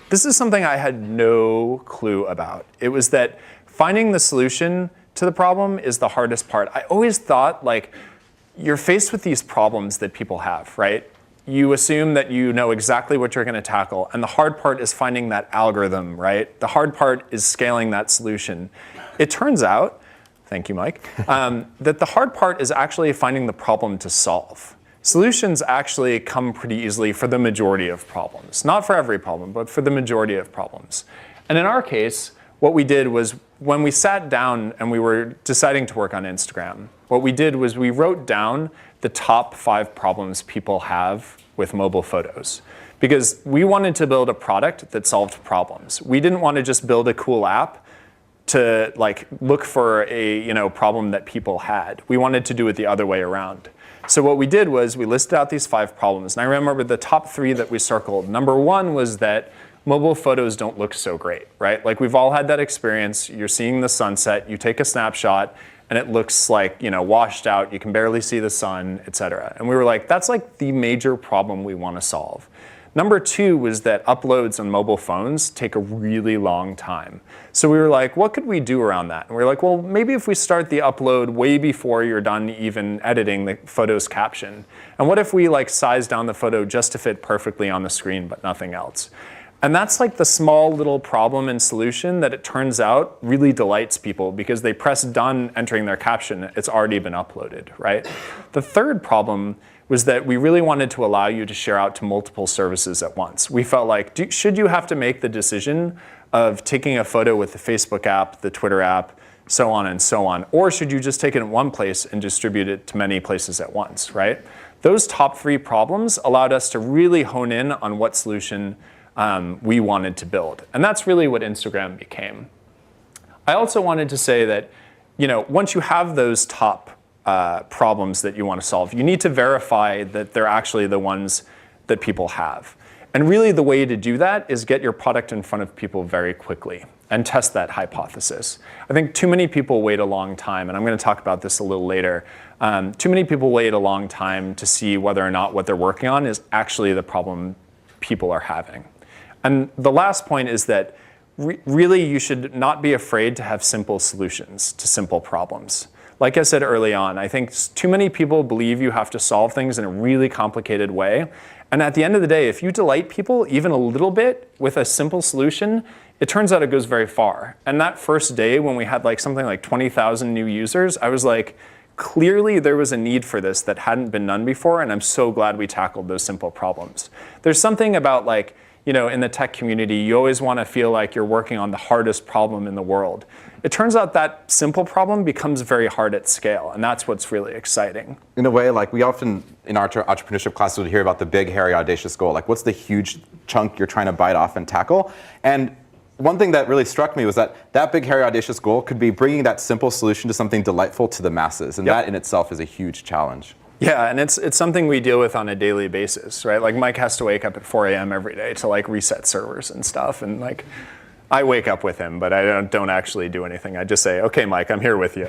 This is something I had no clue about. It was that finding the solution to the problem is the hardest part. I always thought, like, you're faced with these problems that people have, right? You assume that you know exactly what you're going to tackle, and the hard part is finding that algorithm, right? The hard part is scaling that solution. It turns out, thank you, Mike, that the hard part is actually finding the problem to solve. Solutions actually come pretty easily for the majority of problems. Not for every problem, but for the majority of problems. And in our case, what we did was when we sat down and we were deciding to work on Instagram, what we did was we wrote down the top 5 problems people have with mobile photos. Because we wanted to build a product that solved problems. We didn't want to just build a cool app to look for a problem that people had. We wanted to do it the other way around. So what we did was we listed out these 5 problems. And I remember the top 3 that we circled. Number 1 was that mobile photos don't look so great, right? Like, we've all had that experience. You're seeing the sunset, you take a snapshot, and it looks like, washed out, you can barely see the sun, et cetera. And we were like, that's like the major problem we want to solve. Number 2 was that uploads on mobile phones take a really long time. So we were like, what could we do around that? And we were like, well, maybe if we start the upload way before you're done even editing the photo's caption. And what if we size down the photo just to fit perfectly on the screen, but nothing else? And that's like the small little problem and solution that it turns out really delights people because they press done entering their caption, it's already been uploaded, right? The third problem was that we really wanted to allow you to share out to multiple services at once. We felt like, should you have to make the decision of taking a photo with the Facebook app, the Twitter app, so on and so on, or should you just take it in one place and distribute it to many places at once, right? Those top 3 problems allowed us to really hone in on what solution we wanted to build. And that's really what Instagram became. I also wanted to say that, once you have those top problems that you want to solve, you need to verify that they're actually the ones that people have. And really the way to do that is get your product in front of people very quickly and test that hypothesis. I think too many people wait a long time, and I'm going to talk about this a little later. Too many people wait a long time to see whether or not what they're working on is actually the problem people are having. And the last point is that really you should not be afraid to have simple solutions to simple problems. Like I said early on, I think too many people believe you have to solve things in a really complicated way. And at the end of the day, if you delight people even a little bit with a simple solution, it turns out it goes very far. And that first day when we had something like 20,000 new users, I was like, clearly there was a need for this that hadn't been done before, and I'm so glad we tackled those simple problems. There's something about in the tech community, you always want to feel like you're working on the hardest problem in the world. It turns out that simple problem becomes very hard at scale, and that's what's really exciting. In a way, we often, in our entrepreneurship classes, would hear about the big, hairy, audacious goal. What's the huge chunk you're trying to bite off and tackle? And one thing that really struck me was that big, hairy, audacious goal could be bringing that simple solution to something delightful to the masses, and that in itself is a huge challenge. Yeah, and it's something we deal with on a daily basis, right? Mike has to wake up at 4 a.m. every day to reset servers and stuff, and I wake up with him, but I don't actually do anything. I just say, okay, Mike, I'm here with you.